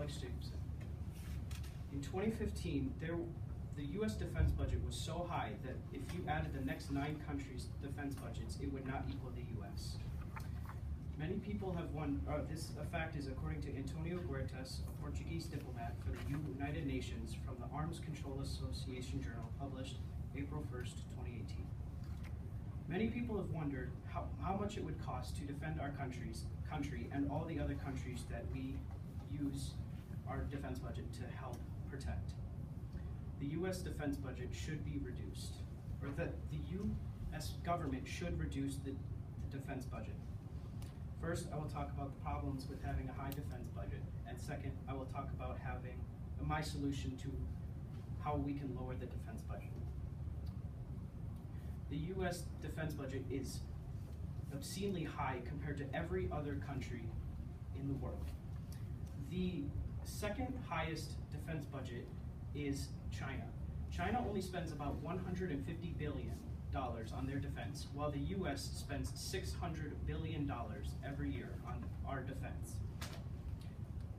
Alex Jacobson. In 2015, the U.S. defense budget was so high that if you added the next 9 countries' defense budgets, it would not equal the U.S. Many people have this fact is according to Antonio Guterres, a Portuguese diplomat for the United Nations, from the Arms Control Association Journal, published April 1st, 2018. Many people have wondered how much it would cost to defend our country and all the other countries that we use our defense budget to help protect. The U.S. defense budget should be reduced, or that the U.S. government should reduce the defense budget. First, I will talk about the problems with having a high defense budget, and second, I will talk about having my solution to how we can lower the defense budget. The U.S. defense budget is obscenely high compared to every other country in the world. The second highest defense budget is China. China only spends about $150 billion on their defense, while the U.S. spends $600 billion every year on our defense.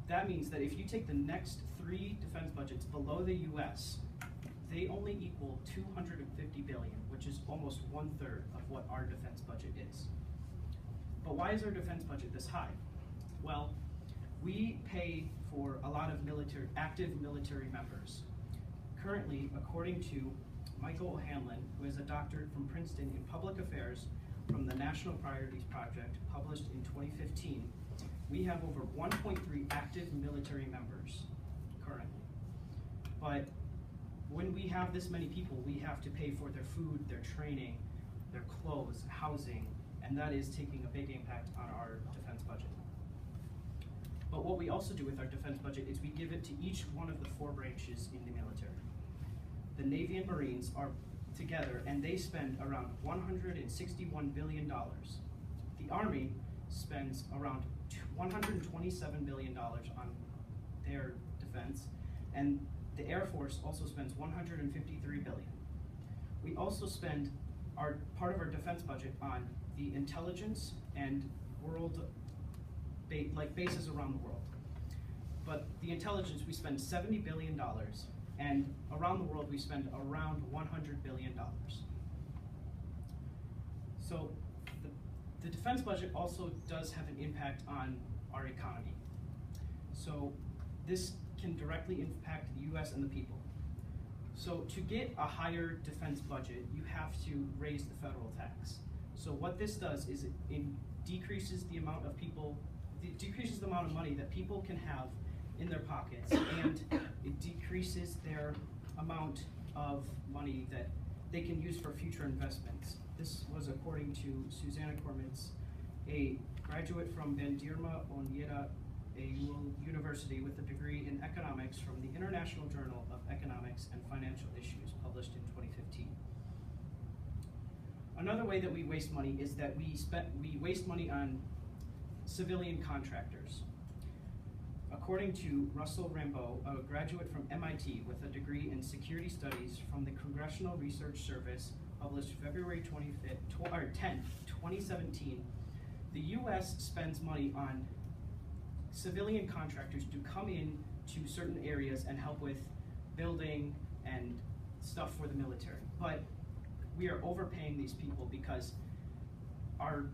That means that if you take the next 3 defense budgets below the U.S., they only equal $250 billion, which is almost 1/3 of what our defense budget is. But why is our defense budget this high? Well, we pay for a lot of active military members. Currently, according to Michael O'Hanlon, who is a doctorate from Princeton in Public Affairs from the National Priorities Project, published in 2015, we have over 1.3 active military members currently. But when we have this many people, we have to pay for their food, their training, their clothes, housing, and that is taking a big impact on our defense budget. But what we also do with our defense budget is we give it to each one of the 4 branches in the military. The Navy and Marines are together, and they spend around $161 billion. The Army spends around $127 billion on their defense, and the Air Force also spends $153 billion. We also spend part of our defense budget on the intelligence and bases around the world. But the intelligence, we spend $70 billion, and around the world we spend around $100 billion. So the defense budget also does have an impact on our economy. So this can directly impact the U.S. and the people. So to get a higher defense budget, you have to raise the federal tax. So what this does is it decreases the amount of money that people can have in their pockets, and it decreases their amount of money that they can use for future investments. This was according to Susanna Cormans, a graduate from Bandirma Onyeda University with a degree in economics from the International Journal of Economics and Financial Issues, published in 2015. Another way that we waste money is that we waste money on civilian contractors. According to Russell Rambeau, a graduate from MIT with a degree in security studies from the Congressional Research Service, published February 10th, 2017, the U.S. spends money on civilian contractors to come in to certain areas and help with building and stuff for the military. But we are overpaying these people because our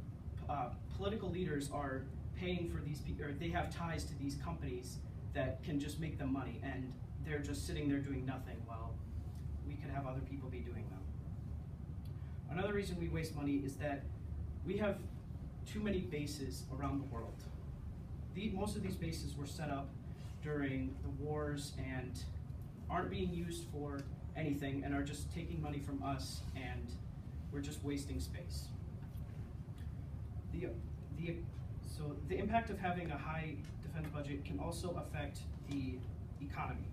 political leaders are paying for these people, or they have ties to these companies that can just make them money, and they're just sitting there doing nothing while we could have other people be doing them. Another reason we waste money is that we have too many bases around the world. Most of these bases were set up during the wars and aren't being used for anything and are just taking money from us, and we're just wasting space. So the impact of having a high defense budget can also affect the economy.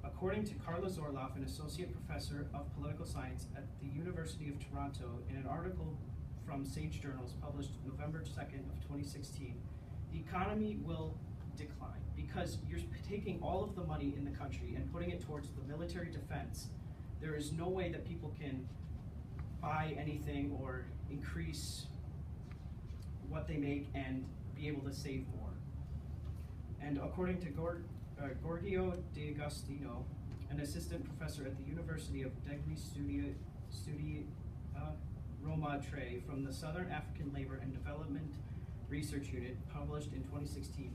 According to Carla Zorloff, an associate professor of political science at the University of Toronto, in an article from Sage Journals published November 2nd of 2016, the economy will decline because you're taking all of the money in the country and putting it towards the military defense. There is no way that people can buy anything or increase what they make and be able to save more. And according to Giorgio D'Agostino, an assistant professor at the University of Degli Studi Roma Tre from the Southern African Labor and Development Research Unit, published in 2016,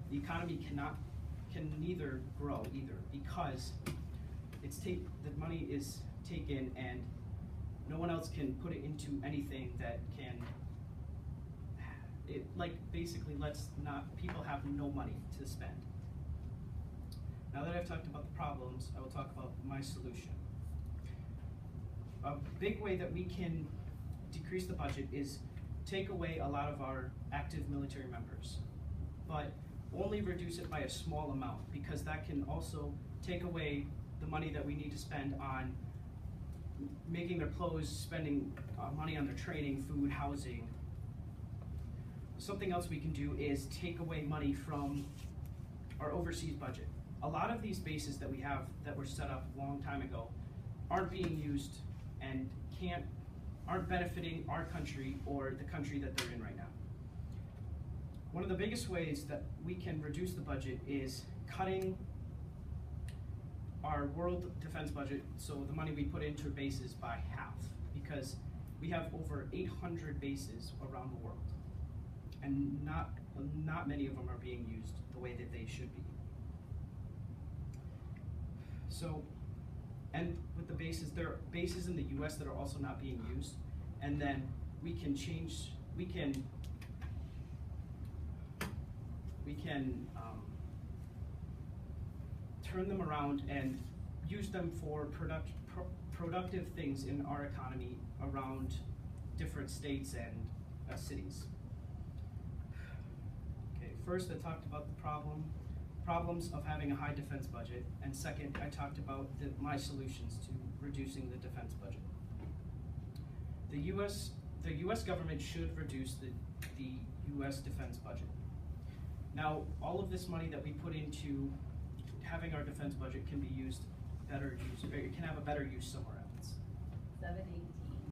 the economy can neither grow either, because the money is taken and no one else can put it into anything that can, basically people have no money to spend. Now that I've talked about the problems, I will talk about my solution. A big way that we can decrease the budget is take away a lot of our active military members, but only reduce it by a small amount, because that can also take away the money that we need to spend on making their clothes, spending money on their training, food, housing. Something else we can do is take away money from our overseas budget. A lot of these bases that we have that were set up a long time ago aren't being used and aren't benefiting our country or the country that they're in right now. One of the biggest ways that we can reduce the budget is cutting our world defense budget, so the money we put into bases, by half, because we have over 800 bases around the world, and not many of them are being used the way that they should be. So, and with the bases, there are bases in the US that are also not being used, and then we can turn them around and use them for productive things in our economy around different states and cities. Okay, first I talked about the problems of having a high defense budget, and second I talked about my solutions to reducing the defense budget. The US government should reduce the US defense budget. Now, all of this money that we put into having our defense budget can be used better use, or it can have a better use somewhere else. 718.